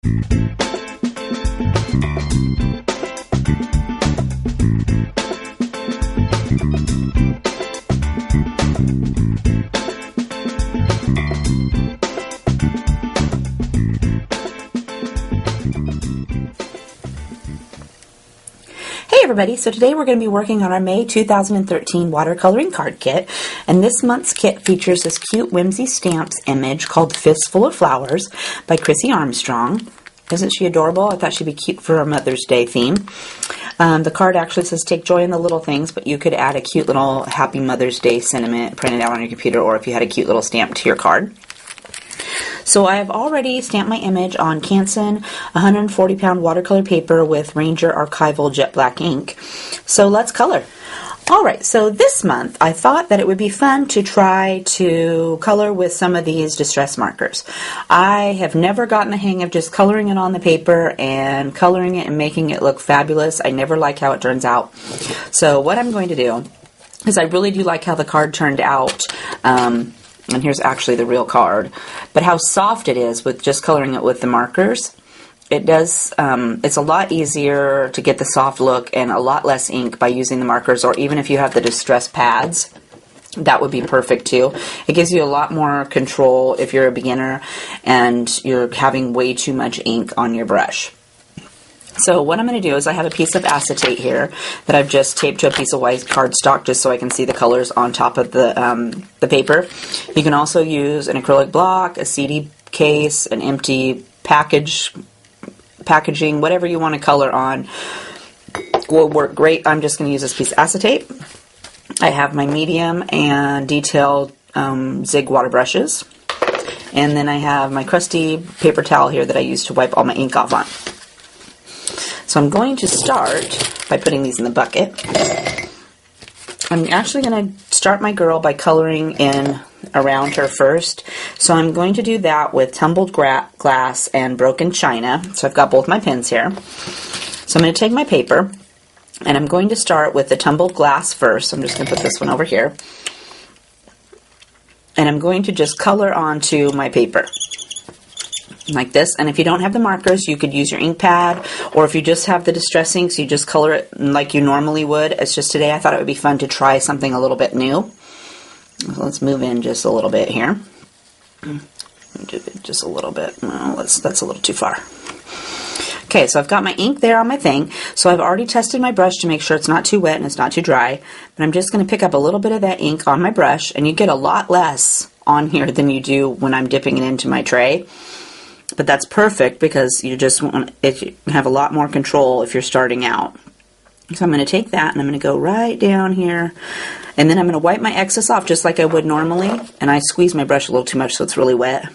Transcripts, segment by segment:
Hey everybody, so today we're going to be working on our May 2013 watercoloring card kit, and this month's kit features this cute Whimsy Stamps image called Fistful of Flowers by Chrissy Armstrong. Isn't she adorable? I thought she'd be cute for our Mother's Day theme. The card actually says take joy in the little things, but you could add a cute little Happy Mother's Day sentiment printed out on your computer, or if you had a cute little stamp to your card. So I have already stamped my image on Canson 140-pound watercolor paper with Ranger Archival Jet Black ink. So let's color. Alright, so this month I thought that it would be fun to try to color with some of these distress markers. I have never gotten the hang of just coloring it on the paper and coloring it and making it look fabulous. I never like how it turns out. So what I'm going to do is I really do like how the card turned out. And here's actually the real card, but how soft it is with just coloring it with the markers. It does, it's a lot easier to get the soft look and a lot less ink by using the markers, or even if you have the distress pads, that would be perfect too. It gives you a lot more control if you're a beginner and you're having way too much ink on your brush. So what I'm going to do is I have a piece of acetate here that I've just taped to a piece of white cardstock just so I can see the colors on top of the paper. You can also use an acrylic block, a CD case, an empty packaging, whatever you want to color on will work great. I'm just going to use this piece of acetate. I have my medium and detailed zig water brushes. And then I have my crusty paper towel here that I use to wipe all my ink off on. So I'm going to start by putting these in the bucket. I'm actually going to start my girl by coloring in around her first. So I'm going to do that with tumbled glass and broken china. So I've got both my pens here. So I'm going to take my paper and I'm going to start with the tumbled glass first. So I'm just going to put this one over here. And I'm going to just color onto my paper like this. And if you don't have the markers, you could use your ink pad, or if you just have the distress inks, you just color it like you normally would. It's just today I thought it would be fun to try something a little bit new. So let's move in just a little bit here. Just a little bit. Well, that's a little too far. Okay, so I've got my ink there on my thing. So I've already tested my brush to make sure it's not too wet and it's not too dry. But I'm just going to pick up a little bit of that ink on my brush, and you get a lot less on here than you do when I'm dipping it into my tray. But that's perfect because you just want you have a lot more control if you're starting out. So I'm going to take that and I'm going to go right down here, and then I'm going to wipe my excess off just like I would normally, and I squeeze my brush a little too much so it's really wet.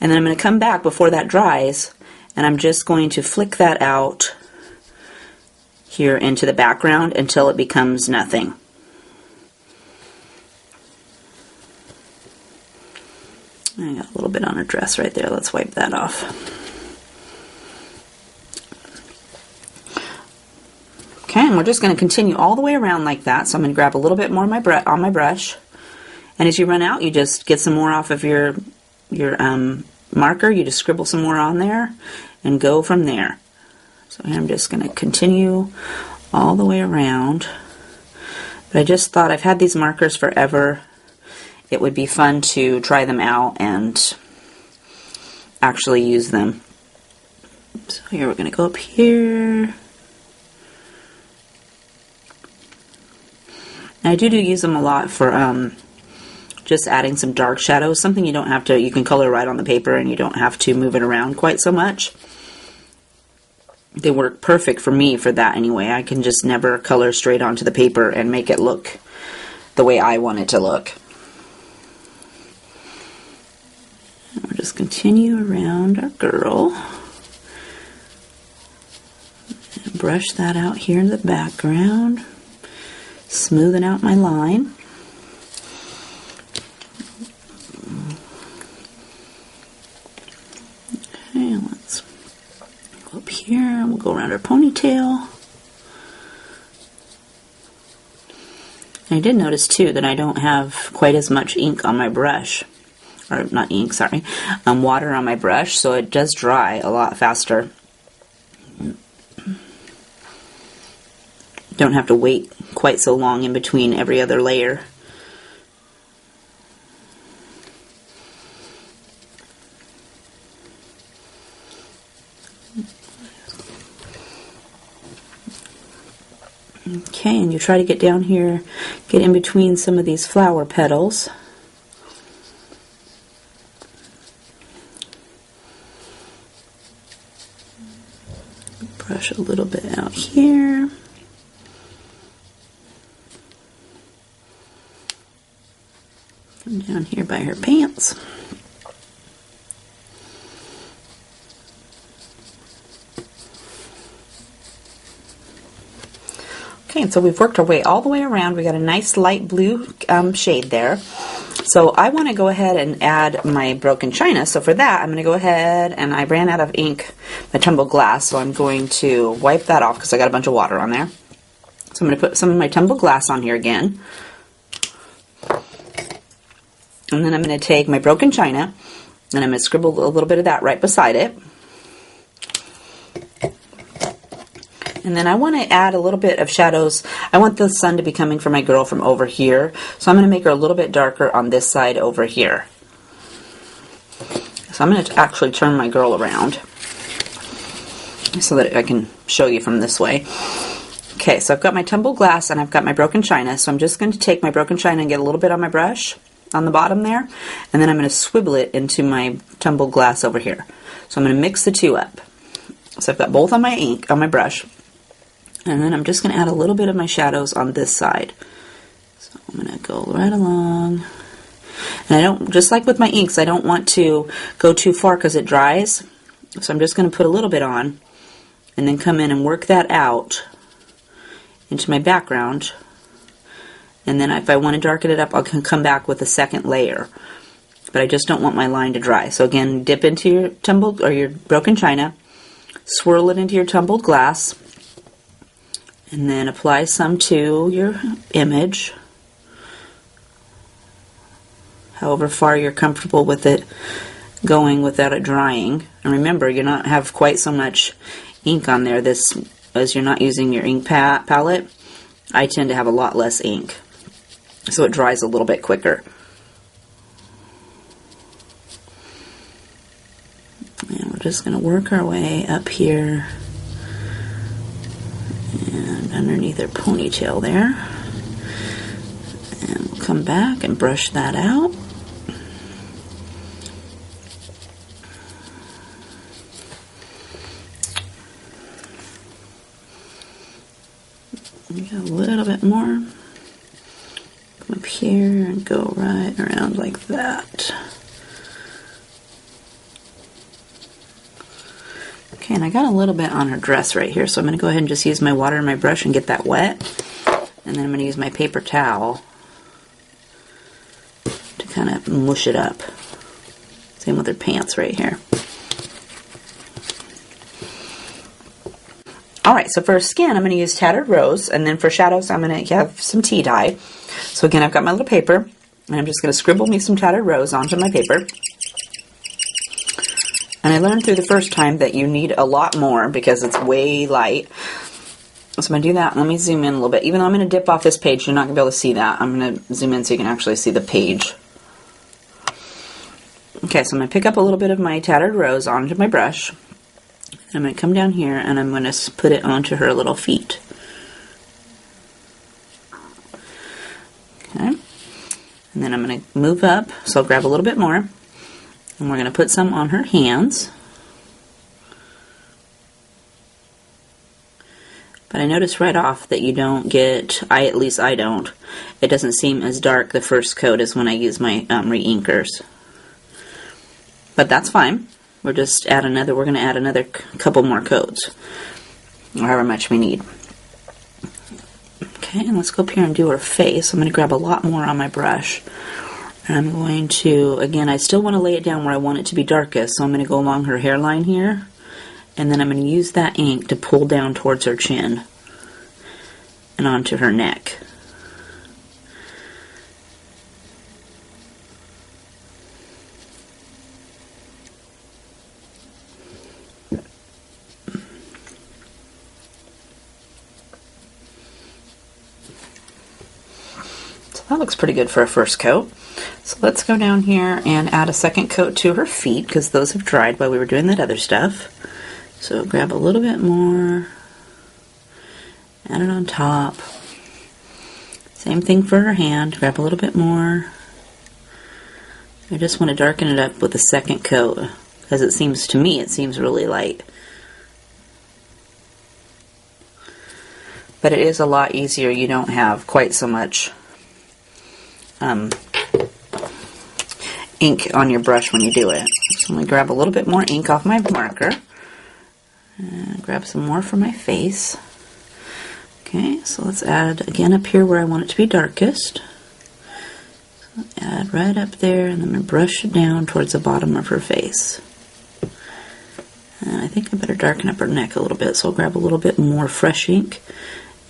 And then I'm going to come back before that dries, and I'm just going to flick that out here into the background until it becomes nothing. I got a little bit on her dress right there. Let's wipe that off. Okay, and we're just going to continue all the way around like that. So I'm going to grab a little bit more on my brush. And as you run out, you just get some more off of your marker. You just scribble some more on there and go from there. So I'm just going to continue all the way around. But I just thought I've had these markers forever. It would be fun to try them out and actually use them. So here we're going to go up here. And I do use them a lot for just adding some dark shadows, something you don't have to, you can color right on the paper and you don't have to move it around quite so much. They work perfect for me for that anyway. I can just never color straight onto the paper and make it look the way I want it to look. We'll just continue around our girl. And brush that out here in the background. Smoothing out my line. Okay, let's go up here and we'll go around her ponytail. And I did notice too that I don't have quite as much ink on my brush. or not ink, sorry, water on my brush, so it does dry a lot faster. Don't have to wait quite so long in between every other layer. Okay, and you try to get down here, get in between some of these flower petals. Brush a little bit out here. Come down here by her pants. Okay, and so we've worked our way all the way around. We got a nice light blue shade there. So I want to go ahead and add my broken china. So for that, I'm going to go ahead, and I ran out of ink, my tumbled glass, so I'm going to wipe that off because I got a bunch of water on there. So I'm going to put some of my tumbled glass on here again. And then I'm going to take my broken china, and I'm going to scribble a little bit of that right beside it. And then I want to add a little bit of shadows. I want the sun to be coming from my girl from over here. So I'm going to make her a little bit darker on this side over here. So I'm going to actually turn my girl around so that I can show you from this way. Okay, so I've got my tumbled glass and I've got my broken china. So I'm just going to take my broken china and get a little bit on my brush on the bottom there. And then I'm going to swivel it into my tumbled glass over here. So I'm going to mix the two up. So I've got both on my ink, on my brush. And then I'm just going to add a little bit of my shadows on this side. So I'm going to go right along. And I don't, just like with my inks, I don't want to go too far because it dries. So I'm just going to put a little bit on and then come in and work that out into my background. And then if I want to darken it up, I can come back with a second layer. But I just don't want my line to dry. So again, dip into your tumbled or your broken china, swirl it into your tumbled glass, and then apply some to your image, however far you're comfortable with it going without it drying. And remember, you're not have quite so much ink on there as you're not using your ink palette. I tend to have a lot less ink, so it dries a little bit quicker. And we're just going to work our way up here and underneath her ponytail there. And we'll come back and brush that out. Get a little bit more. Come up here and go right around like that. Okay, and I got a little bit on her dress right here, so I'm going to go ahead and just use my water and my brush and get that wet. And then I'm going to use my paper towel to kind of mush it up. Same with her pants right here. Alright, so for her skin, I'm going to use Tattered Rose, and then for shadows, I'm going to have some tea dye. So again, I've got my little paper, and I'm just going to scribble me some Tattered Rose onto my paper. And I learned through the first time that you need a lot more because it's way light. So I'm going to do that. Let me zoom in a little bit. Even though I'm going to dip off this page, you're not going to be able to see that. I'm going to zoom in so you can actually see the page. Okay, so I'm going to pick up a little bit of my Tattered Rose onto my brush. I'm going to come down here and I'm going to put it onto her little feet. Okay. And then I'm going to move up, so I'll grab a little bit more. And we're going to put some on her hands. But I notice right off that you don't get, at least I don't, it doesn't seem as dark the first coat as when I use my re-inkers. But that's fine. We're going to add another couple more coats, or however much we need. Okay, and let's go up here and do her face. I'm going to grab a lot more on my brush. And I'm going to, again, I still want to lay it down where I want it to be darkest, so I'm going to go along her hairline here, and then I'm going to use that ink to pull down towards her chin and onto her neck. That looks pretty good for a first coat. So let's go down here and add a second coat to her feet, because those have dried while we were doing that other stuff. So grab a little bit more, add it on top. Same thing for her hand, grab a little bit more. I just want to darken it up with a second coat, because it seems, to me, it seems really light. But it is a lot easier. You don't have quite so much ink on your brush when you do it. So I'm going to grab a little bit more ink off my marker. And grab some more for my face. Okay, so let's add again up here where I want it to be darkest. So add right up there, and then I'm going to brush it down towards the bottom of her face. And I think I better darken up her neck a little bit, so I'll grab a little bit more fresh ink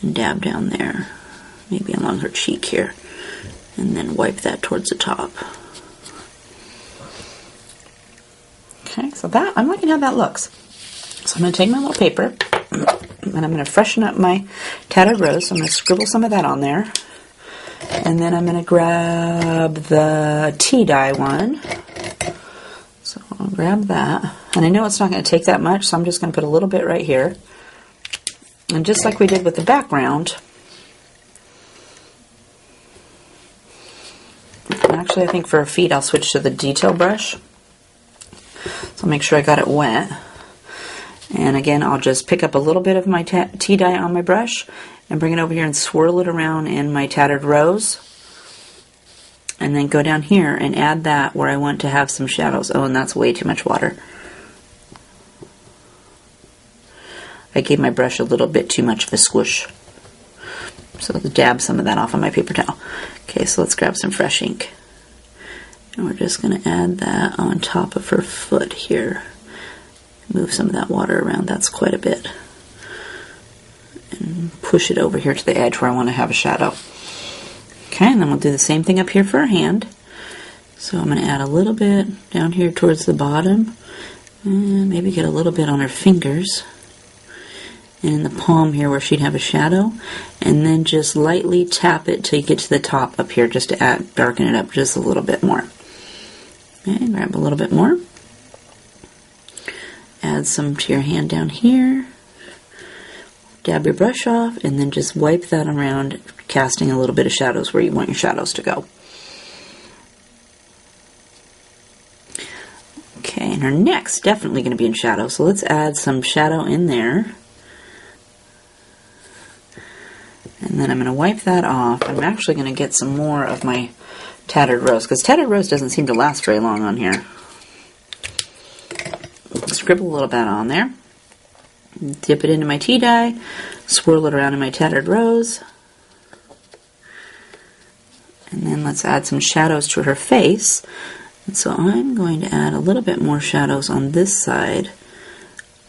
and dab down there, maybe along her cheek here, and then wipe that towards the top. Okay, so that, I'm liking how that looks. So I'm going to take my little paper, and I'm going to freshen up my tattered rose. So I'm going to scribble some of that on there. And then I'm going to grab the tea dye one. So I'll grab that. And I know it's not going to take that much, so I'm just going to put a little bit right here. And just like we did with the background, actually I think for her feet I'll switch to the detail brush. So I'll make sure I got it wet. And again, I'll just pick up a little bit of my tea dye on my brush and bring it over here and swirl it around in my tattered rose. And then go down here and add that where I want to have some shadows. Oh, and that's way too much water. I gave my brush a little bit too much of a squish. So I'll dab some of that off on my paper towel. Okay, so let's grab some fresh ink. And we're just going to add that on top of her foot here. Move some of that water around, that's quite a bit. And push it over here to the edge where I want to have a shadow. Okay, and then we'll do the same thing up here for her hand. So I'm going to add a little bit down here towards the bottom. And maybe get a little bit on her fingers. And in the palm here where she'd have a shadow. And then just lightly tap it till you get to the top up here, just to darken it up just a little bit more. Okay, grab a little bit more. Add some to your hand down here. Dab your brush off, and then just wipe that around, casting a little bit of shadows where you want your shadows to go. Okay, and her neck's definitely going to be in shadow, so let's add some shadow in there. And then I'm going to wipe that off. I'm actually going to get some more of my tattered rose, because tattered rose doesn't seem to last very long on here. Scribble a little bit on there, dip it into my tea dye, swirl it around in my tattered rose, and then let's add some shadows to her face. And so I'm going to add a little bit more shadows on this side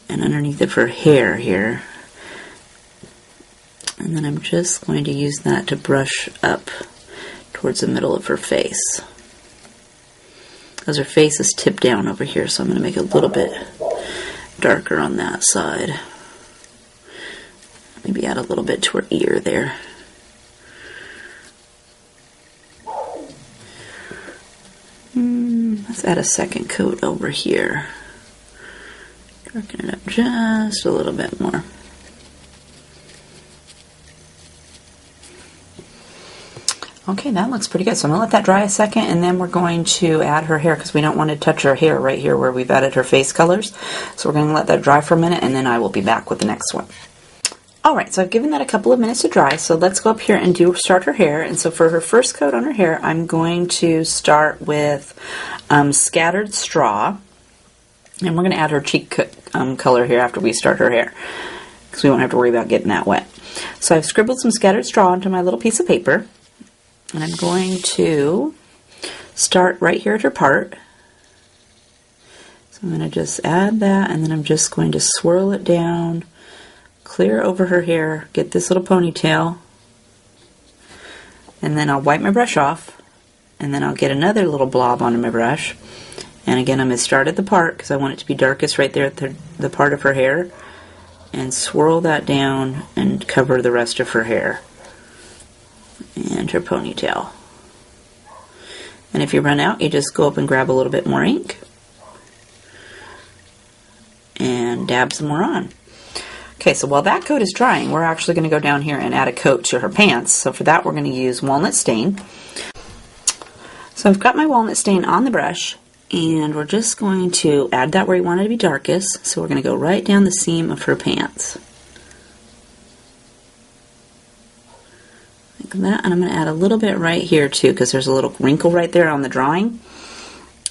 and underneath of her hair here, and then I'm just going to use that to brush up towards the middle of her face. Because her face is tipped down over here, so I'm going to make it a little bit darker on that side. Maybe add a little bit to her ear there. Let's add a second coat over here. Darken it up just a little bit more. Okay, that looks pretty good. So I'm going to let that dry a second, and then we're going to add her hair, because we don't want to touch her hair right here where we've added her face colors. So we're going to let that dry for a minute, and then I will be back with the next one. Alright, so I've given that a couple of minutes to dry, so let's go up here and start her hair. And so for her first coat on her hair, I'm going to start with Scattered Straw. And we're going to add her cheek color here after we start her hair, because we won't have to worry about getting that wet. So I've scribbled some Scattered Straw onto my little piece of paper. And I'm going to start right here at her part. So I'm going to just add that, and then I'm just going to swirl it down, clear over her hair, get this little ponytail, and then I'll wipe my brush off, and then I'll get another little blob onto my brush. And again, I'm going to start at the part, because I want it to be darkest right there at the part of her hair, and swirl that down and cover the rest of her hair and her ponytail. And if you run out, you just go up and grab a little bit more ink and dab some more on. Okay, so while that coat is drying, we're actually going to go down here and add a coat to her pants. So for that, we're going to use walnut stain. So I've got my walnut stain on the brush, and we're just going to add that where you want it to be darkest. So we're going to go right down the seam of her pants. Like that, and I'm going to add a little bit right here too, because there's a little wrinkle right there on the drawing.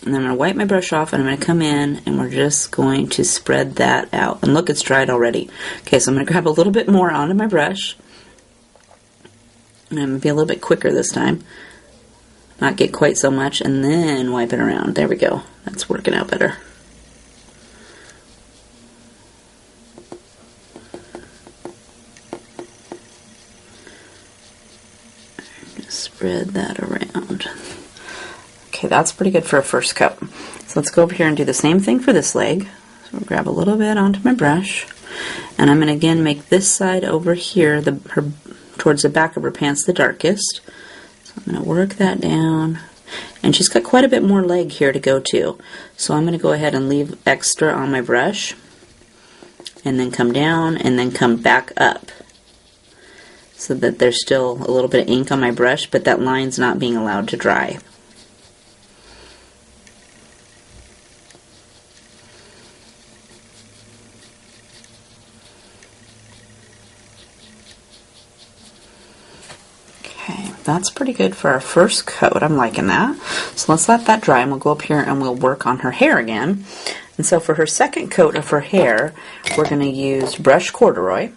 And then I'm going to wipe my brush off, and I'm going to come in, and we're just going to spread that out. And look, it's dried already. Okay, so I'm going to grab a little bit more onto my brush. And I'm going to be a little bit quicker this time. Not get quite so much, and then wipe it around. There we go. That's working out better. Just spread that around. Okay, that's pretty good for a first coat. So let's go over here and do the same thing for this leg. So we'll grab a little bit onto my brush, and I'm going to again make this side over here, towards the back of her pants, the darkest. So I'm going to work that down, and she's got quite a bit more leg here to go to. So I'm going to go ahead and leave extra on my brush, and then come down, and then come back up, so that there's still a little bit of ink on my brush, but that line's not being allowed to dry. That's pretty good for our first coat. I'm liking that. So let's let that dry, and we'll go up here and we'll work on her hair again. And so for her second coat of her hair, we're going to use brush corduroy.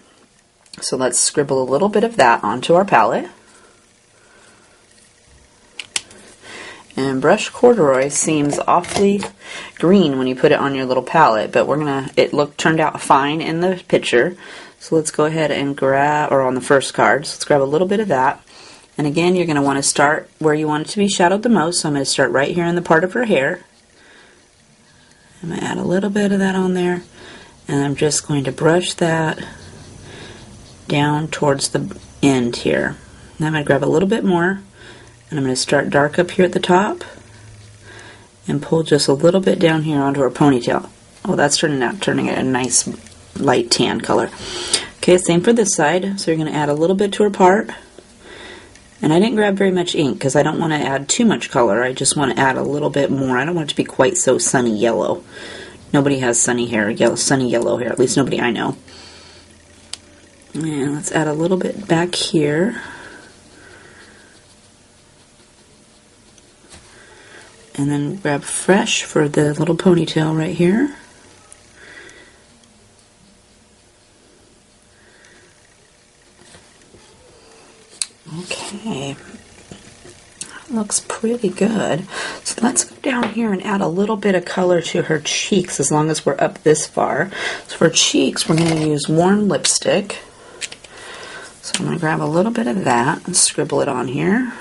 So let's scribble a little bit of that onto our palette. And brush corduroy seems awfully green when you put it on your little palette, but it turned out fine in the picture. So let's go ahead and grab, or on the first card, so let's grab a little bit of that. And again, you're going to want to start where you want it to be shadowed the most. So I'm going to start right here in the part of her hair. I'm going to add a little bit of that on there. And I'm just going to brush that down towards the end here. Now I'm going to grab a little bit more. And I'm going to start dark up here at the top. And pull just a little bit down here onto her ponytail. Oh, that's turning it a nice light tan color. Okay, same for this side. So you're going to add a little bit to her part. And I didn't grab very much ink because I don't want to add too much color. I just want to add a little bit more. I don't want it to be quite so sunny yellow. Nobody has sunny yellow hair, at least nobody I know. And let's add a little bit back here. And then grab fresh for the little ponytail right here. Okay, looks pretty good. So let's go down here and add a little bit of color to her cheeks as long as we're up this far. So for cheeks, we're going to use warm lipstick. So I'm going to grab a little bit of that and scribble it on here.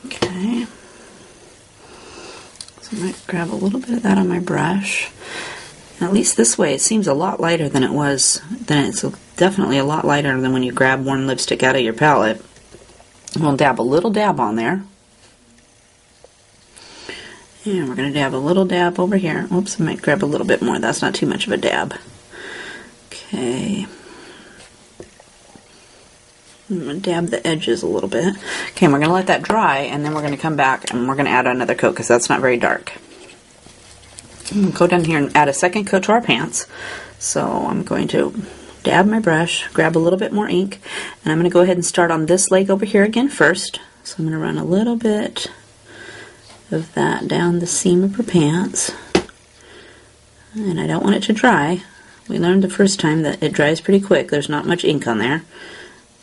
Okay. So I'm going to grab a little bit of that on my brush. At least this way it seems a lot lighter than it was. It's definitely a lot lighter than when you grab warm lipstick out of your palette. We'll dab a little dab on there. And we're going to dab a little dab over here. Oops, I might grab a little bit more. That's not too much of a dab. Okay. I'm going to dab the edges a little bit. Okay, and we're going to let that dry, and then we're going to come back and we're going to add another coat because that's not very dark. Go down here and add a second coat to our pants. So I'm going to dab my brush, grab a little bit more ink, and I'm going to go ahead and start on this leg over here again first. So I'm going to run a little bit of that down the seam of her pants. And I don't want it to dry. We learned the first time that it dries pretty quick. There's not much ink on there.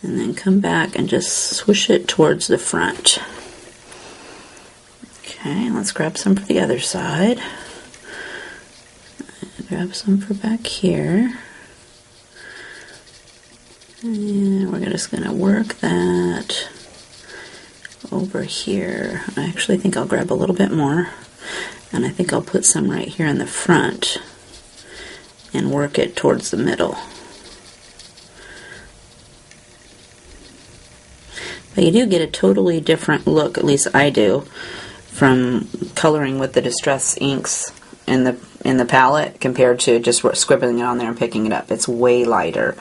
And then come back and just swish it towards the front. Okay, let's grab some for the other side. Grab some for back here. And we're just going to work that over here. I actually think I'll grab a little bit more. And I think I'll put some right here in the front and work it towards the middle. But you do get a totally different look, at least I do, from coloring with the Distress inks in the palette compared to just scribbling it on there and picking it up. It's way lighter.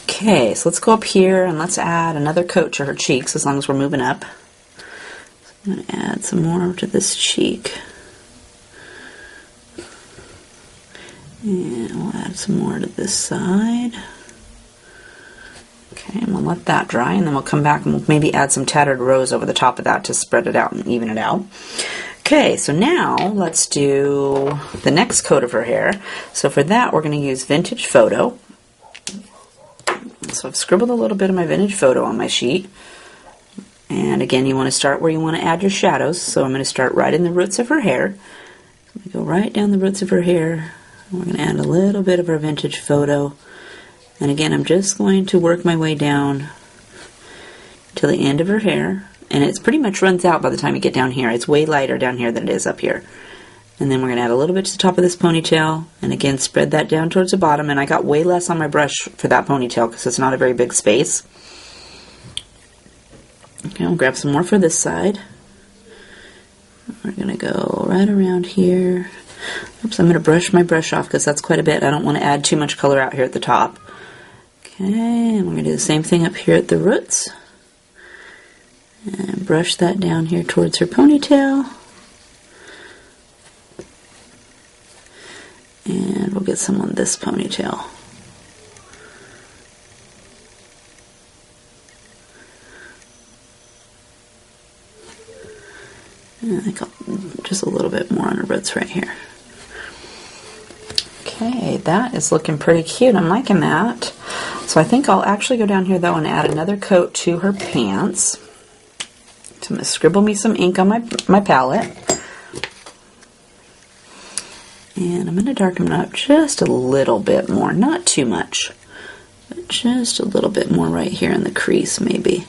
Okay, so let's go up here and let's add another coat to her cheeks as long as we're moving up. So I'm going to add some more to this cheek. And we'll add some more to this side. Okay, and we'll let that dry, and then we'll come back and we'll maybe add some tattered rose over the top of that to spread it out and even it out. Okay, so now let's do the next coat of her hair. So for that, we're going to use Vintage Photo. So I've scribbled a little bit of my Vintage Photo on my sheet. And again, you want to start where you want to add your shadows. So I'm going to start right in the roots of her hair. I'm going to go right down the roots of her hair. We're going to add a little bit of our Vintage Photo. And again, I'm just going to work my way down to the end of her hair. And it pretty much runs out by the time you get down here. It's way lighter down here than it is up here. And then we're going to add a little bit to the top of this ponytail. And again, spread that down towards the bottom. And I got way less on my brush for that ponytail because it's not a very big space. Okay, I'll grab some more for this side. We're going to go right around here. Oops, I'm going to brush my brush off because that's quite a bit. I don't want to add too much color out here at the top. Okay, and we're going to do the same thing up here at the roots. And brush that down here towards her ponytail. And we'll get some on this ponytail. And I think I'll just a little bit more on her roots right here. Okay, that is looking pretty cute. I'm liking that. So I think I'll actually go down here though and add another coat to her pants. So I'm going to scribble me some ink on my palette. And I'm going to darken it up just a little bit more. Not too much, but just a little bit more right here in the crease maybe.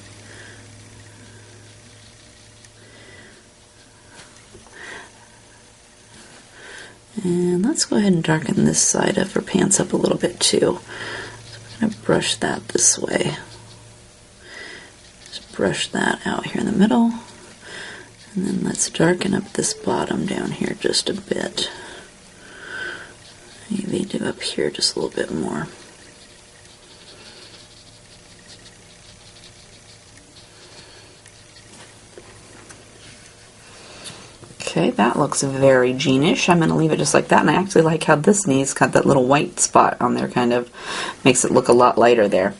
And let's go ahead and darken this side of her pants up a little bit too. So we're going to brush that this way. Just brush that out here in the middle. And then let's darken up this bottom down here just a bit. Maybe do up here just a little bit more. Okay, that looks very Jeanish. I'm going to leave it just like that, and I actually like how this knee's got that little white spot on there, kind of makes it look a lot lighter there.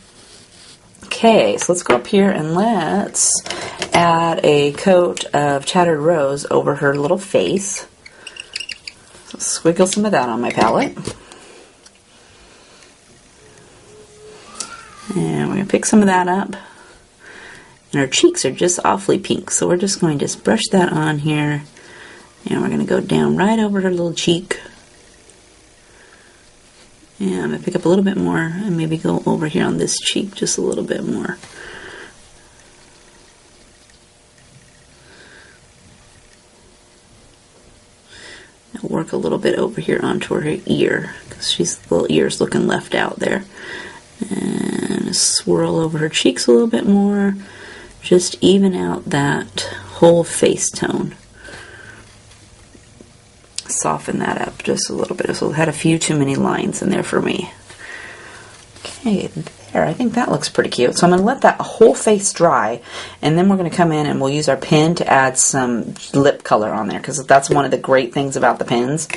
Okay, so let's go up here and let's add a coat of Tattered Rose over her little face. So squiggle some of that on my palette. And we're going to pick some of that up. And her cheeks are just awfully pink, so we're just going to just brush that on here. And we're going to go down right over her little cheek. And I'm going to pick up a little bit more and maybe go over here on this cheek just a little bit more. I'll work a little bit over here onto her ear because the little ear's looking left out there. And swirl over her cheeks a little bit more. Just even out that whole face tone. Soften that up just a little bit. So it had a few too many lines in there for me. Okay, there. I think that looks pretty cute. So I'm going to let that whole face dry, and then we're going to come in and we'll use our pen to add some lip color on there, because that's one of the great things about the pens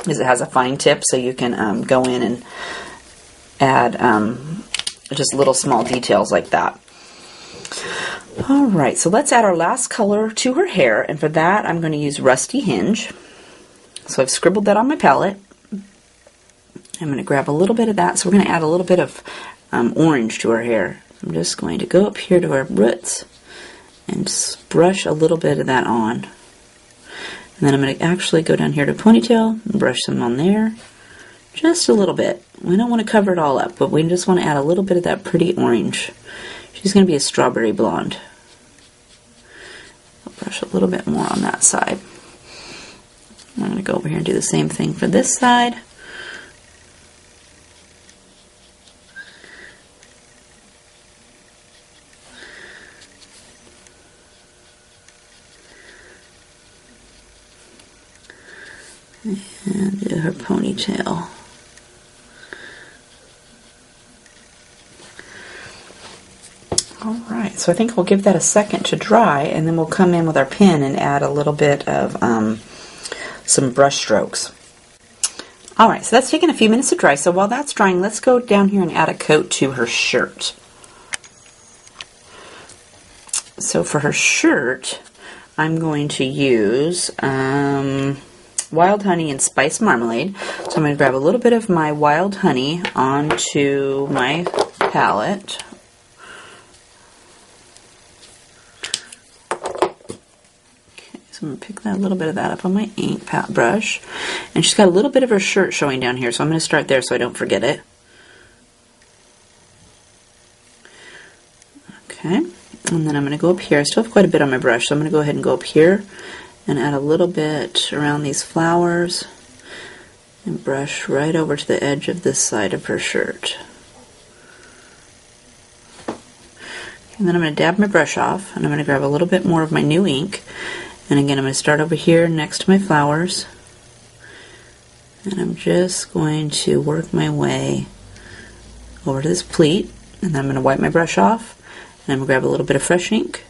is it has a fine tip, so you can go in and add just little small details like that. Alright, so let's add our last color to her hair, and for that I'm going to use Rusty Hinge. So I've scribbled that on my palette. I'm going to grab a little bit of that. So we're going to add a little bit of orange to her hair. I'm just going to go up here to her roots and just brush a little bit of that on. And then I'm going to actually go down here to ponytail and brush some on there. Just a little bit. We don't want to cover it all up, but we just want to add a little bit of that pretty orange. She's going to be a strawberry blonde. I'll brush a little bit more on that side. I'm going to go over here and do the same thing for this side. And do her ponytail. Alright, so I think we'll give that a second to dry, and then we'll come in with our pen and add a little bit of some brush strokes. Alright, so that's taken a few minutes to dry, so while that's drying, let's go down here and add a coat to her shirt. So for her shirt, I'm going to use wild honey and spice marmalade. So I'm going to grab a little bit of my wild honey onto my palette. Okay, so I'm going to pick that, a little bit of that up on my ink brush. And she's got a little bit of her shirt showing down here, so I'm going to start there so I don't forget it. Okay. And then I'm going to go up here. I still have quite a bit on my brush, so I'm going to go ahead and go up here and add a little bit around these flowers and brush right over to the edge of this side of her shirt. And then I'm going to dab my brush off, and I'm going to grab a little bit more of my new ink. And again, I'm going to start over here next to my flowers. And I'm just going to work my way over to this pleat, and then I'm going to wipe my brush off. And I'm going to grab a little bit of fresh ink.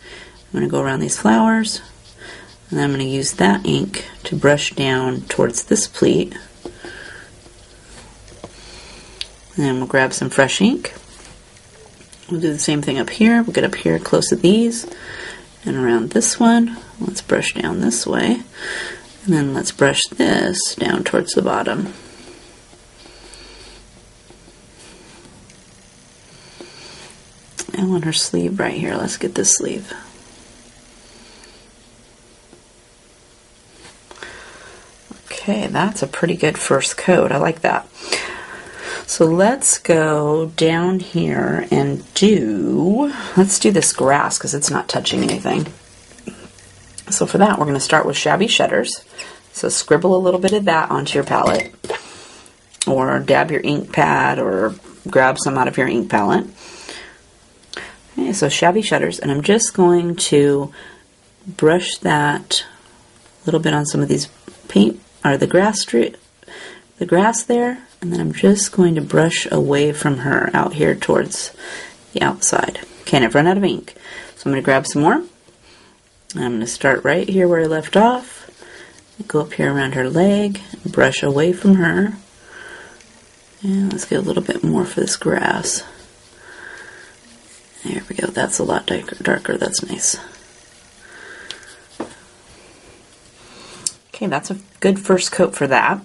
I'm going to go around these flowers, and then I'm going to use that ink to brush down towards this pleat. And then we'll grab some fresh ink. We'll do the same thing up here. We'll get up here close to these and around this one. Let's brush down this way, and then let's brush this down towards the bottom. I want her sleeve right here. Let's get this sleeve. Okay, that's a pretty good first coat. I like that. So let's go down here and let's do this grass because it's not touching anything. So for that, we're going to start with Shabby Shudders. So scribble a little bit of that onto your palette, or dab your ink pad, or grab some out of your ink palette. Okay, so Shabby Shudders, and I'm just going to brush that a little bit on some of these paint, or the grass there, and then I'm just going to brush away from her out here towards the outside. Okay, and I've run out of ink, so I'm going to grab some more. And I'm going to start right here where I left off, go up here around her leg, brush away from her, and let's get a little bit more for this grass. There we go, that's a lot darker, that's nice. Okay, that's a good first coat for that.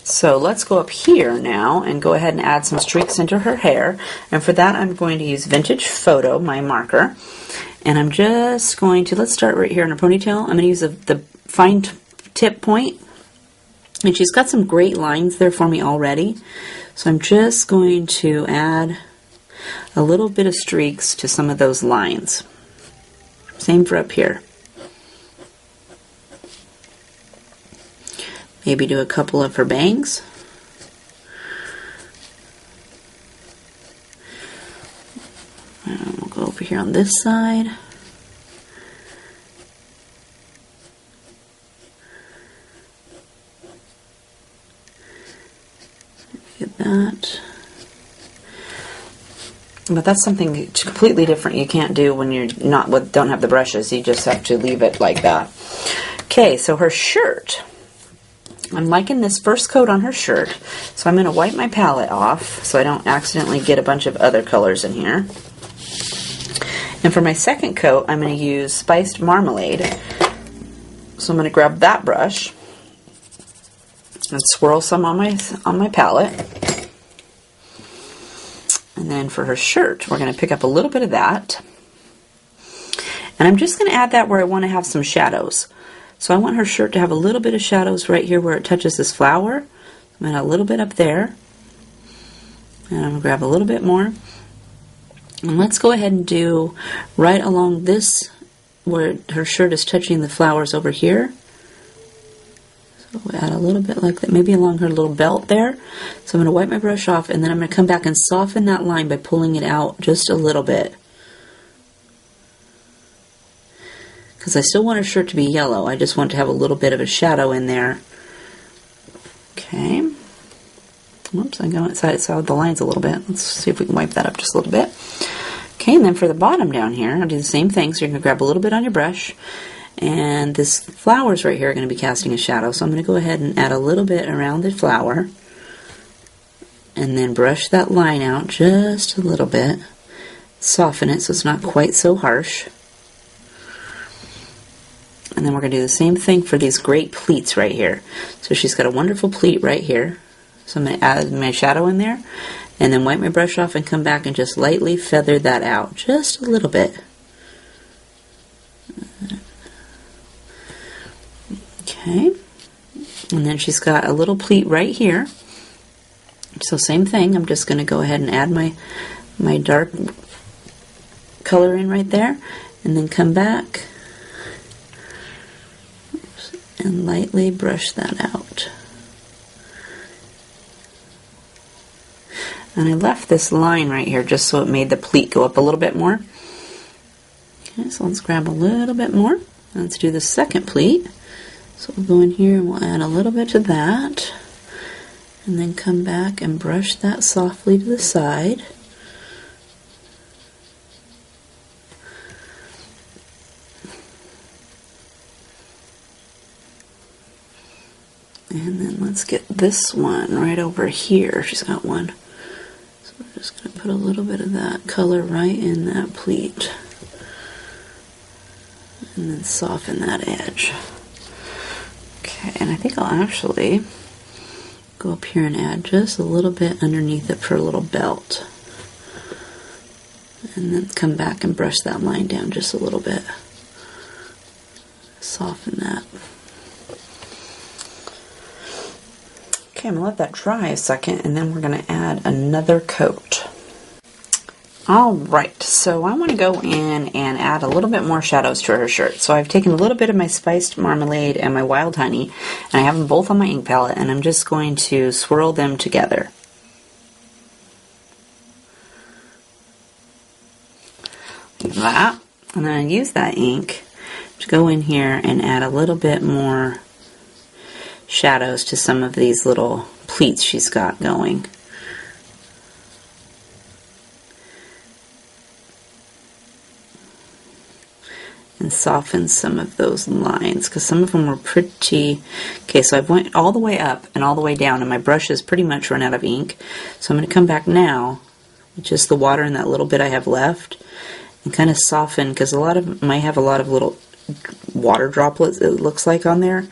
So let's go up here now and go ahead and add some streaks into her hair. And for that, I'm going to use Vintage Photo, my marker. And I'm just going to, let's start right here in her ponytail. I'm going to use the fine tip point. And she's got some great lines there for me already. So I'm just going to add a little bit of streaks to some of those lines. Same for up here. Maybe do a couple of her bangs. And we'll go over here on this side. Get that. But that's something completely different you can't do when you're don't have the brushes. You just have to leave it like that. Okay, so her shirt. I'm liking this first coat on her shirt, so I'm going to wipe my palette off so I don't accidentally get a bunch of other colors in here. And for my second coat, I'm going to use Spiced Marmalade. So I'm going to grab that brush and swirl some on my palette. And then for her shirt, we're going to pick up a little bit of that. And I'm just going to add that where I want to have some shadows. So I want her shirt to have a little bit of shadows right here where it touches this flower. I'm going to add a little bit up there. And I'm going to grab a little bit more. And let's go ahead and do right along this where her shirt is touching the flowers over here. So we add a little bit like that, maybe along her little belt there. So I'm going to wipe my brush off, and then I'm going to come back and soften that line by pulling it out just a little bit. because I still want her shirt to be yellow. I just want to have a little bit of a shadow in there. Okay. Whoops, I got outside the lines a little bit. Let's see if we can wipe that up just a little bit. Okay, and then for the bottom down here, I'll do the same thing. So you're going to grab a little bit on your brush, and this flowers right here are going to be casting a shadow. So I'm going to go ahead and add a little bit around the flower, and then brush that line out just a little bit. Soften it so it's not quite so harsh. And then we're going to do the same thing for these great pleats right here. So she's got a wonderful pleat right here. So I'm going to add my shadow in there, and then wipe my brush off and come back and just lightly feather that out just a little bit. Okay. And then she's got a little pleat right here. So same thing, I'm just going to go ahead and add my dark color in right there, and then come back and lightly brush that out. And I left this line right here just so it made the pleat go up a little bit more. Okay, so let's grab a little bit more. Let's do the second pleat. So we'll go in here and we'll add a little bit to that, and then come back and brush that softly to the side. And then let's get this one right over here. She's got one. So we're just going to put a little bit of that color right in that pleat. And then soften that edge. Okay, and I think I'll actually go up here and add just a little bit underneath it for a little belt. And then come back and brush that line down just a little bit. Soften that. Okay, I'm going to let that dry a second, and then we're going to add another coat. Alright, so I want to go in and add a little bit more shadows to her shirt. So I've taken a little bit of my spiced marmalade and my wild honey, and I have them both on my ink palette, and I'm just going to swirl them together. Like that. And then I use that ink to go in here and add a little bit more shadows to some of these little pleats she's got going. And soften some of those lines, because some of them were pretty... Okay, so I've went all the way up and all the way down, and my brush is pretty much run out of ink. So I'm going to come back now with just the water and that little bit I have left, and kind of soften, because a lot of them might have a lot of little water droplets, it looks like, on there.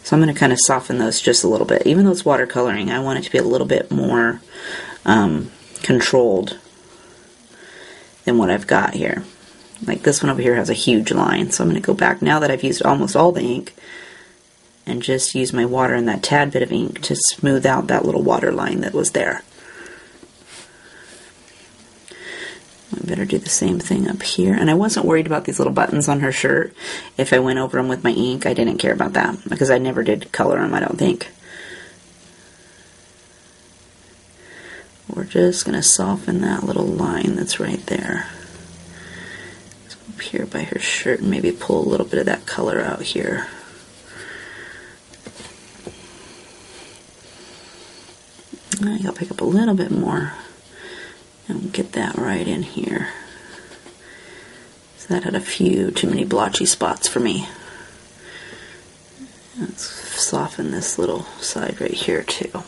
So I'm going to kind of soften those just a little bit. Even though it's watercoloring, I want it to be a little bit more controlled than what I've got here. Like this one over here has a huge line, so I'm going to go back now that I've used almost all the ink and just use my water and that tad bit of ink to smooth out that little water line that was there. I better do the same thing up here. And I wasn't worried about these little buttons on her shirt. If I went over them with my ink, I didn't care about that, because I never did color them, I don't think. We're just going to soften that little line that's right there. Up here by her shirt, and maybe pull a little bit of that color out here. I think I'll pick up a little bit more and get that right in here. So that had a few too many blotchy spots for me. Let's soften this little side right here too.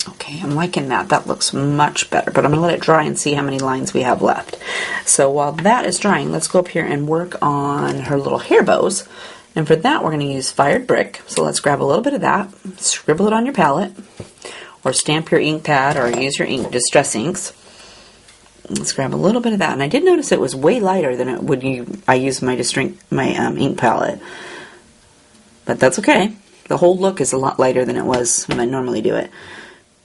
Okay, I'm liking that. That looks much better, but I'm going to let it dry and see how many lines we have left. So while that is drying, let's go up here and work on her little hair bows. And for that, we're going to use fired brick. So let's grab a little bit of that, scribble it on your palette, or stamp your ink pad, or use your ink distress inks. Let's grab a little bit of that. And I did notice it was way lighter than it would I use my ink palette. But that's okay. The whole look is a lot lighter than it was when I normally do it.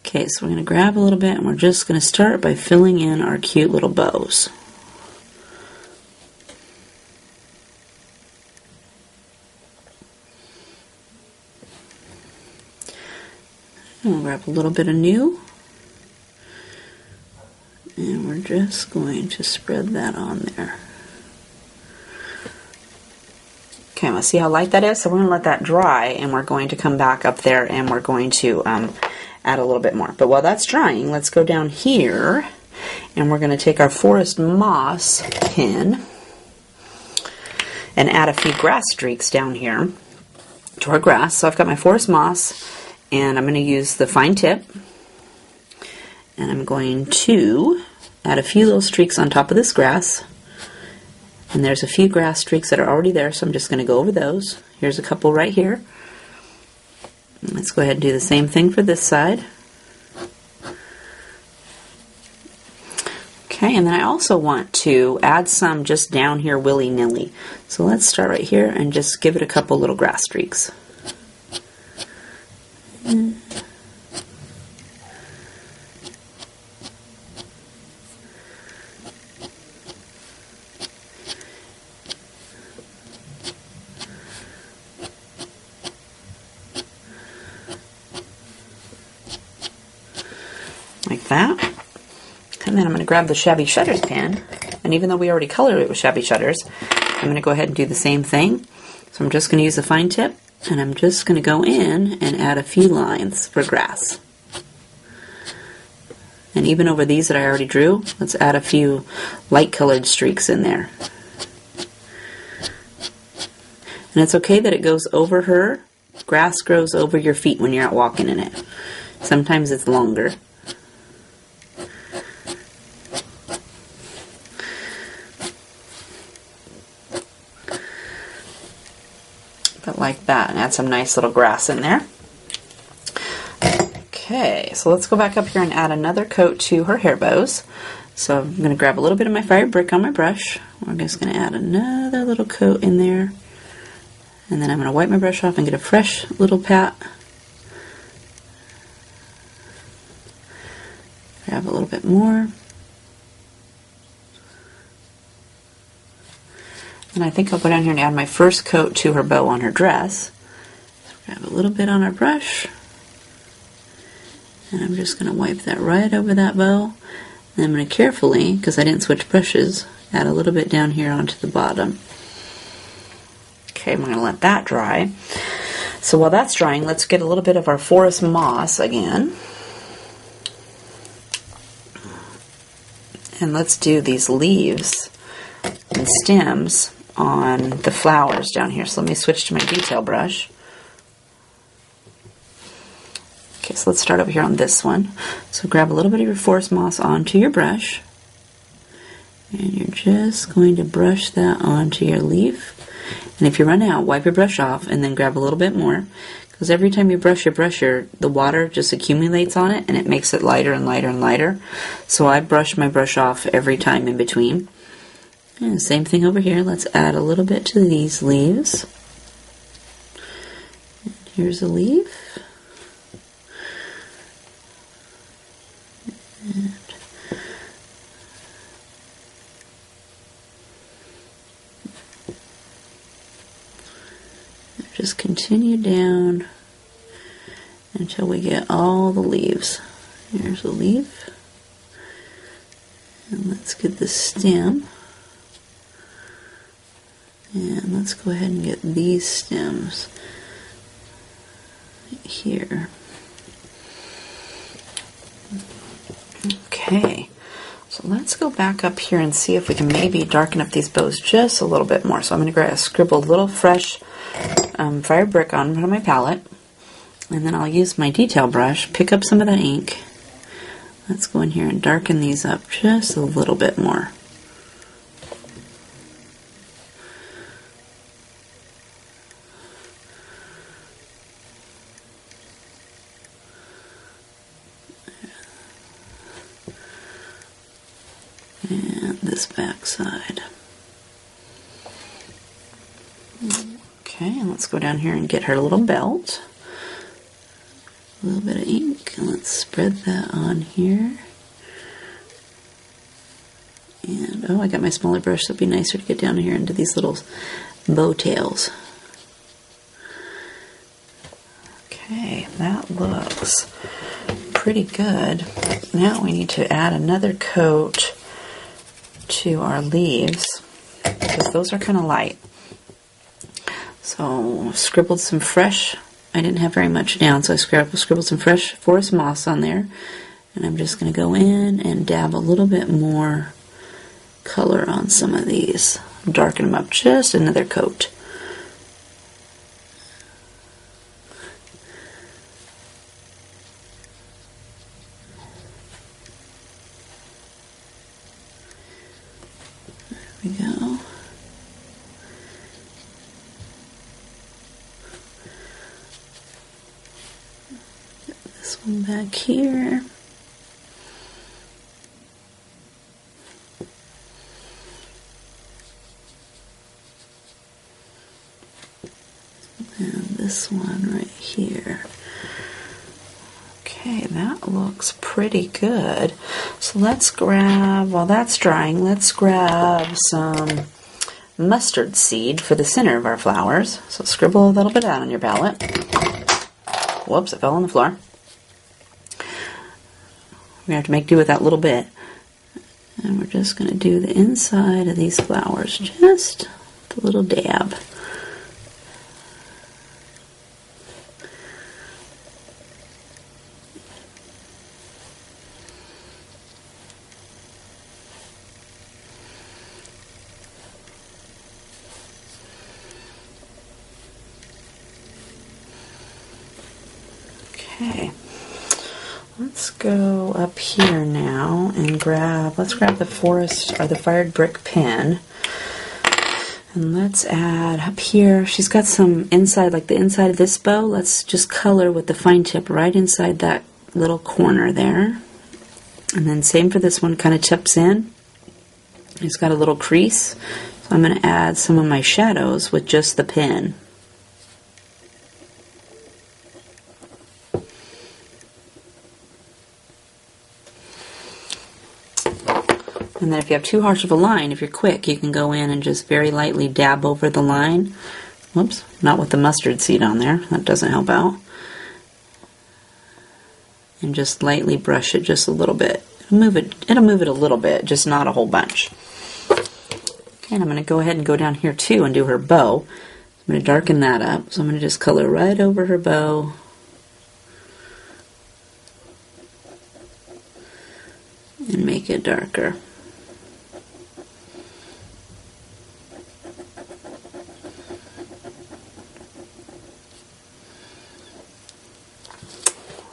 Okay, so we're going to grab a little bit, and we're just going to start by filling in our cute little bows. And we'll grab a little bit of new, and we're just going to spread that on there. Okay, let's see how light that is. So we're going to let that dry, and we're going to come back up there, and we're going to add a little bit more. But while that's drying, let's go down here, and we're going to take our forest moss pin and add a few grass streaks down here to our grass. So I've got my forest moss, and I'm going to use the fine tip, and I'm going to add a few little streaks on top of this grass. And there's a few grass streaks that are already there, so I'm just going to go over those. Here's a couple right here. Let's go ahead and do the same thing for this side. Okay, and then I also want to add some just down here willy-nilly. So let's start right here and just give it a couple little grass streaks. Like that. And then I'm going to grab the Shabby Shutters pen, and even though we already colored it with Shabby Shutters, I'm going to go ahead and do the same thing. So I'm just going to use the fine tip, and I'm just going to go in and add a few lines for grass. And even over these that I already drew, let's add a few light colored streaks in there. And it's okay that it goes over her. Grass grows over your feet when you're out walking in it. Sometimes it's longer. But like that, and add some nice little grass in there. Okay, so let's go back up here and add another coat to her hair bows. So I'm going to grab a little bit of my fire brick on my brush. We're just going to add another little coat in there. And then I'm going to wipe my brush off and get a fresh little pat. Grab a little bit more. And I think I'll go down here and add my first coat to her bow on her dress. So grab a little bit on our brush. And I'm just going to wipe that right over that bow. And I'm going to carefully, because I didn't switch brushes, add a little bit down here onto the bottom. Okay, I'm going to let that dry. So while that's drying, let's get a little bit of our forest moss again. And let's do these leaves and stems on the flowers down here. So let me switch to my detail brush. Okay, so let's start over here on this one. So grab a little bit of your forest moss onto your brush, and you're just going to brush that onto your leaf. And if you run out, wipe your brush off and then grab a little bit more, because every time you brush your brusher, the water just accumulates on it and it makes it lighter and lighter and lighter. So I brush my brush off every time in between. And same thing over here. Let's add a little bit to these leaves. And here's a leaf. And just continue down until we get all the leaves. Here's a leaf. And let's get the stem. And let's go ahead and get these stems here. Okay, so let's go back up here and see if we can maybe darken up these bows just a little bit more. So I'm going to scribble a little fresh fire brick on my palette, and then I'll use my detail brush, pick up some of that ink. Let's go in here and darken these up just a little bit more. And this back side. Okay, and let's go down here and get her little belt. A little bit of ink, and let's spread that on here. And, oh, I got my smaller brush, so it'd be nicer to get down here into these little bow tails. Okay, that looks pretty good. Now we need to add another coat to our leaves, because those are kind of light. So scribbled some fresh, I didn't have very much down, so I scribbled some fresh forest moss on there. And I'm just going to go in and dab a little bit more color on some of these. Darken them up just another coat. There we go. Get this one back here. And this one right here. Okay, that looks pretty good. So let's grab, while that's drying, let's grab some mustard seed for the center of our flowers. So scribble a little bit out on your palette. Whoops, it fell on the floor. We have to make do with that little bit. And we're just going to do the inside of these flowers, just a little dab. Okay, let's go up here now and let's grab the forest or the fired brick pen, and let's add up here. She's got some inside, like the inside of this bow. Let's just color with the fine tip right inside that little corner there. And then same for this one, kind of tips in. It's got a little crease, so I'm going to add some of my shadows with just the pen. And then if you have too harsh of a line, if you're quick, you can go in and just very lightly dab over the line. Whoops, not with the mustard seed on there. That doesn't help out. And just lightly brush it just a little bit. It'll move it a little bit, just not a whole bunch. Okay, and I'm going to go ahead and go down here too and do her bow. I'm going to darken that up. So I'm going to just color right over her bow. And make it darker.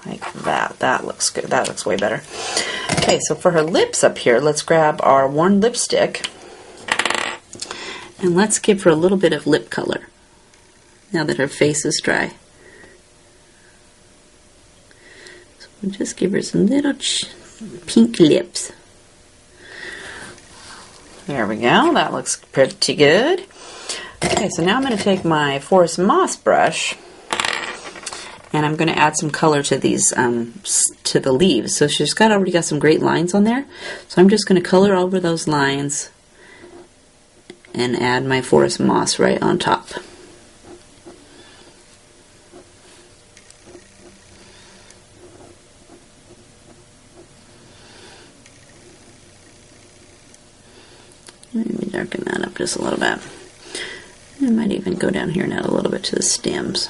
Like that. That looks good. That looks way better. Okay, so for her lips up here, let's grab our worn lipstick and let's give her a little bit of lip color now that her face is dry. So we'll just give her some little pink lips. There we go. That looks pretty good. Okay, so now I'm going to take my forest moss brush and I'm going to add some color to these, to the leaves. So she's already got some great lines on there. So I'm just going to color over those lines and add my forest moss right on top. Let me darken that up just a little bit. I might even go down here and add a little bit to the stems.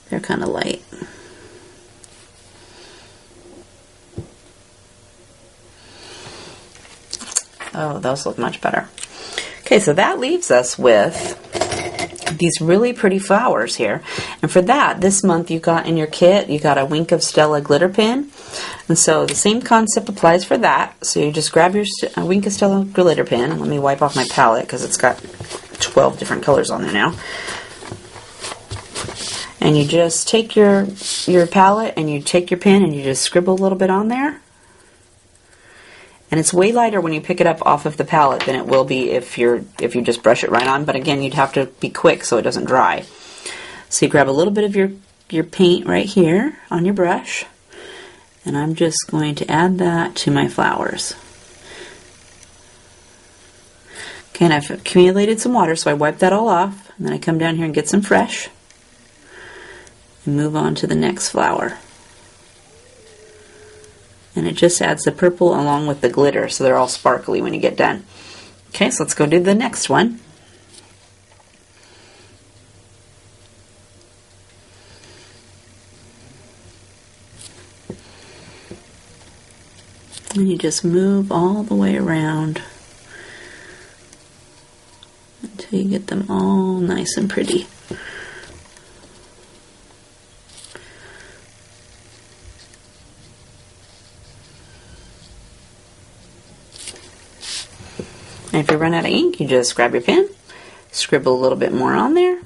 They're kind of light. Oh, those look much better. Okay, so that leaves us with these really pretty flowers here. And for that, this month you got in your kit, you got a Wink of Stella glitter pen. And so the same concept applies for that. So you just grab your Wink of Stella glitter pen. And let me wipe off my palette because it's got 12 different colors on there now. And you just take your palette and you take your pen and you just scribble a little bit on there. And it's way lighter when you pick it up off of the palette than it will be if you just brush it right on. But again, you'd have to be quick so it doesn't dry. So you grab a little bit of your paint right here on your brush. And I'm just going to add that to my flowers. Okay, and I've accumulated some water, so I wipe that all off. And then I come down here and get some fresh. And move on to the next flower. And it just adds the purple along with the glitter, so they're all sparkly when you get done. Okay, so let's go do the next one. And you just move all the way around until you get them all nice and pretty. And if you run out of ink, you just grab your pen, scribble a little bit more on there,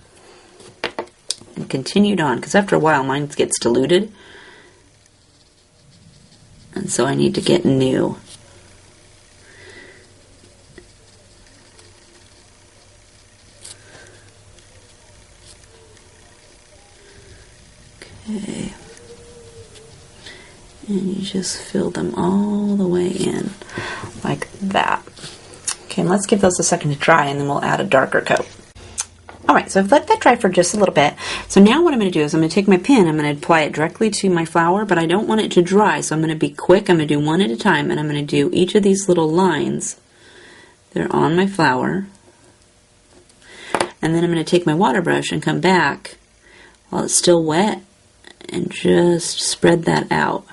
and continue on, because after a while mine gets diluted, and so I need to get new. Okay. And you just fill them all the way in, like that. Okay, and let's give those a second to dry, and then we'll add a darker coat. Alright, so I've let that dry for just a little bit. So now what I'm going to do is I'm going to take my pen, I'm going to apply it directly to my flower, but I don't want it to dry, so I'm going to be quick. I'm going to do one at a time, and I'm going to do each of these little lines that are on my flower. And then I'm going to take my water brush and come back while it's still wet and just spread that out.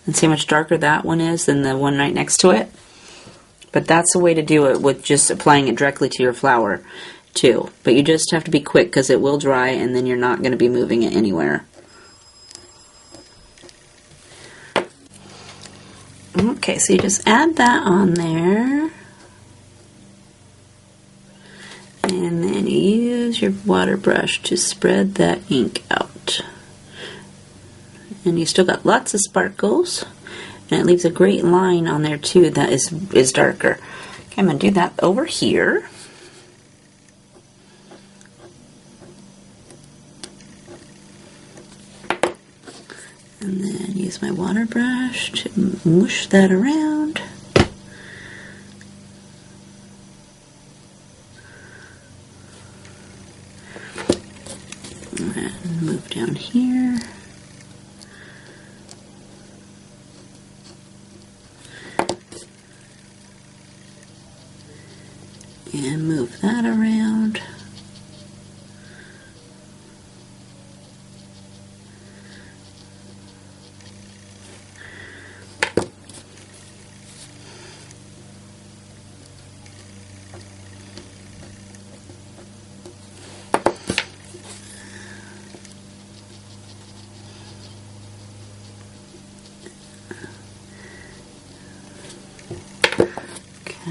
And see how much darker that one is than the one right next to it? But that's the way to do it, with just applying it directly to your flower too. But you just have to be quick because it will dry and then you're not going to be moving it anywhere. Okay, so you just add that on there. And then you use your water brush to spread that ink out. And you still got lots of sparkles. And it leaves a great line on there too that is darker. Okay, I'm going to do that over here. And then use my water brush to mush that around. And move down here. And move that around.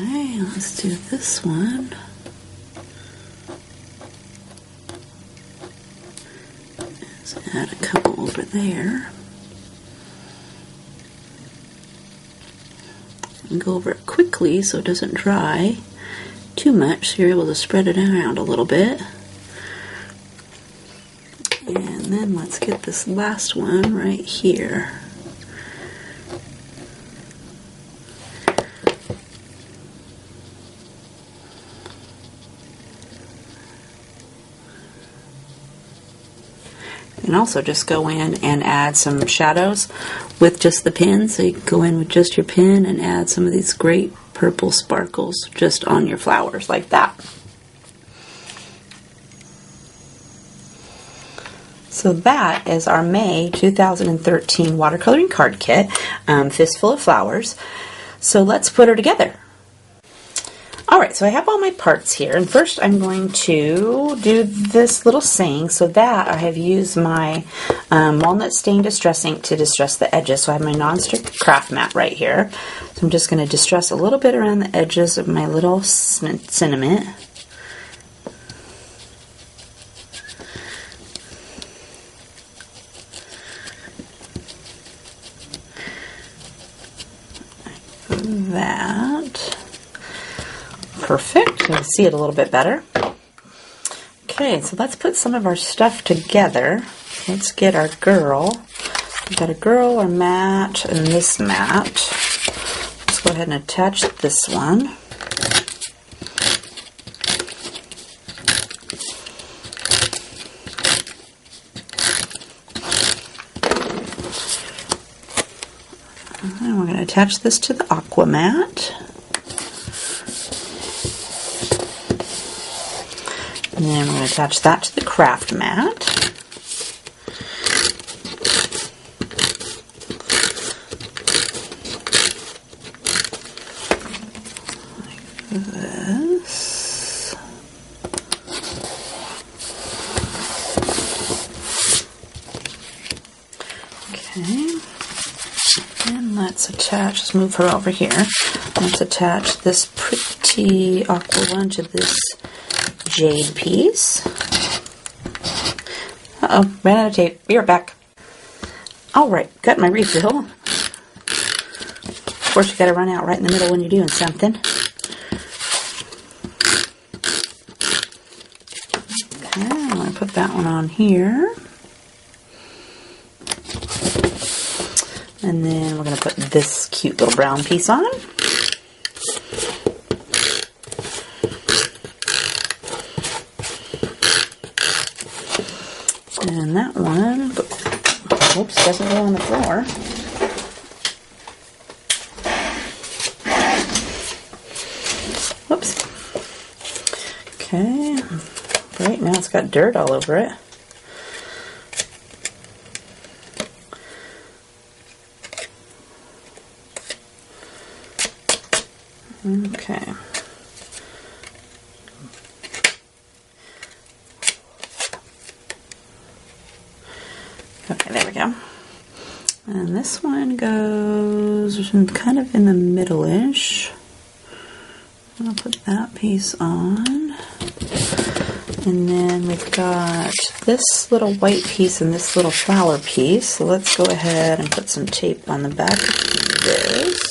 Okay, let's do this one. Let's add a couple over there. And go over it quickly so it doesn't dry too much, so you're able to spread it around a little bit. And then let's get this last one right here. And also just go in and add some shadows with just the pen. So you can go in with just your pen and add some of these great purple sparkles just on your flowers like that. So that is our May 2013 watercoloring card kit, Fistful of Flowers. So let's put her together. Alright, so I have all my parts here, and first I'm going to do this little saying. So that I have used my walnut stain distress ink to distress the edges. So I have my non-stick craft mat right here. So I'm just going to distress a little bit around the edges of my little sentiment. That. Perfect. You can see it a little bit better. Okay, so let's put some of our stuff together. Let's get our girl. We've got a girl, our mat, and this mat. Let's go ahead and attach this one. And we're going to attach this to the aqua mat. And then we're going to attach that to the craft mat. let's attach, let's move her over here. Let's attach this pretty aqua one to this jade piece. Uh-oh, ran out of tape. Be right back. Alright, got my refill. Of course, you gotta run out right in the middle when you're doing something. Okay, I'm gonna put that one on here. And then we're going to put this cute little brown piece on. And that one, oops, doesn't go on the floor. Whoops. Okay, great, now it's got dirt all over it. Okay. Okay, there we go. And this one goes kind of in the middle-ish. I'll put that piece on. And then we've got this little white piece and this little flower piece. So let's go ahead and put some tape on the back of this.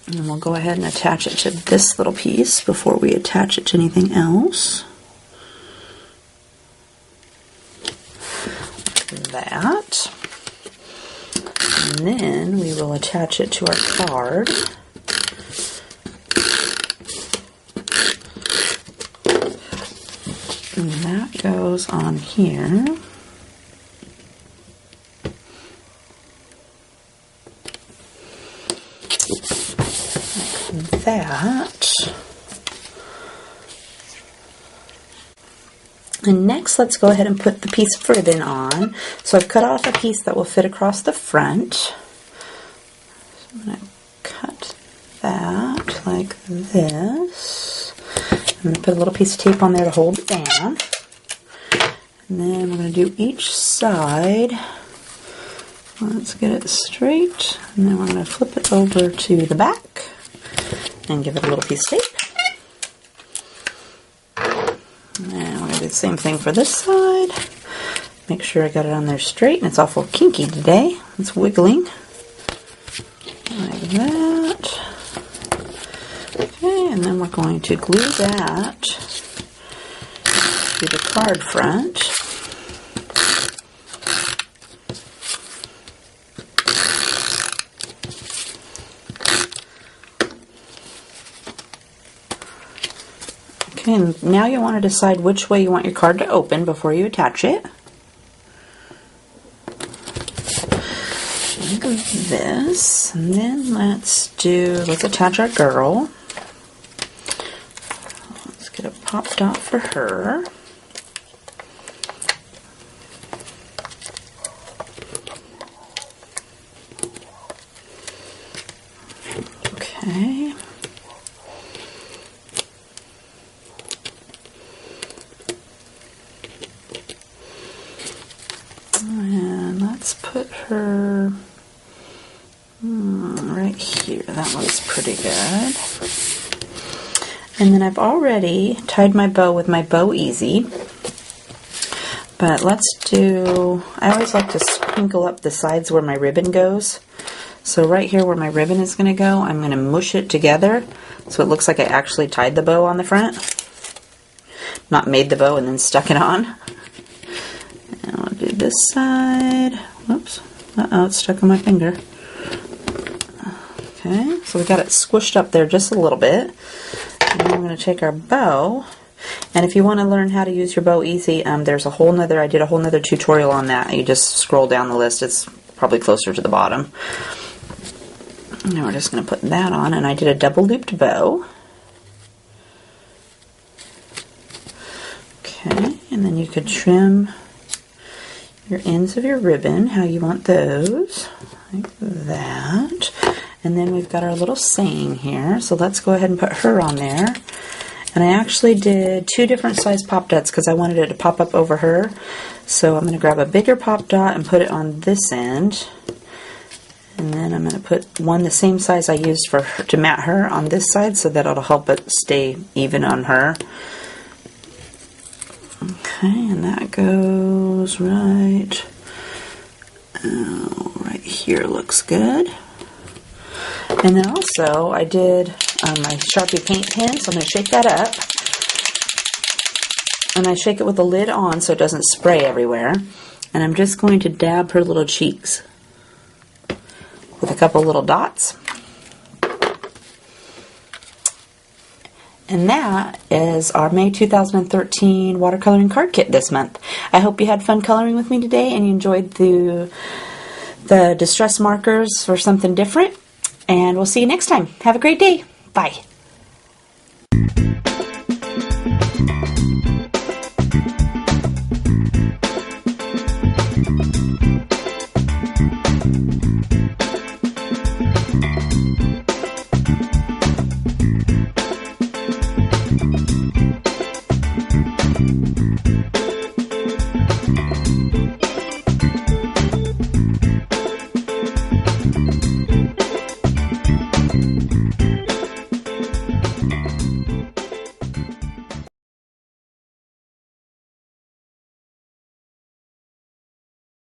And then we'll go ahead and attach it to this little piece before we attach it to anything else. Like that. And then we will attach it to our card. And that goes on here. That. And next, let's go ahead and put the piece of ribbon on. So I've cut off a piece that will fit across the front. So I'm going to cut that like this. I'm going to put a little piece of tape on there to hold it down. And then we're going to do each side. Let's get it straight. And then we're going to flip it over to the back and give it a little piece of tape. And we're going to do the same thing for this side. Make sure I got it on there straight, and it's awful kinky today. It's wiggling. Like that. Okay, and then we're going to glue that to the card front. Okay, and now you want to decide which way you want your card to open before you attach it. Like this, and then let's attach our girl. Let's get a pop dot for her. Okay. And let's put her right here. That looks pretty good. And then I've already tied my bow with my Bow Easy. But I always like to sprinkle up the sides where my ribbon goes. So right here where my ribbon is going to go, I'm going to mush it together so it looks like I actually tied the bow on the front. Not made the bow and then stuck it on. And I'll do this side. Whoops. Uh-oh, it's stuck on my finger. Okay, so we got it squished up there just a little bit. And then we're going to take our bow. And if you want to learn how to use your Bow Easy, there's I did a whole nother tutorial on that. You just scroll down the list. It's probably closer to the bottom. Now we're just going to put that on, and I did a double looped bow. Okay, and then you could trim your ends of your ribbon how you want those, like that. And then we've got our little saying here, so let's go ahead and put her on there. And I actually did 2 different size pop dots because I wanted it to pop up over her. So I'm going to grab a bigger pop dot and put it on this end. And then I'm going to put one the same size I used for her, to mat her on this side, so that it'll help it stay even on her. Okay, and that goes right right here. Looks good. And then also I did my Sharpie paint pen, so I'm going to shake that up. And I shake it with the lid on so it doesn't spray everywhere. And I'm just going to dab her little cheeks with a couple little dots. And that is our May 2013 watercoloring card kit this month. I hope you had fun coloring with me today and you enjoyed the distress markers for something different. And we'll see you next time. Have a great day. Bye.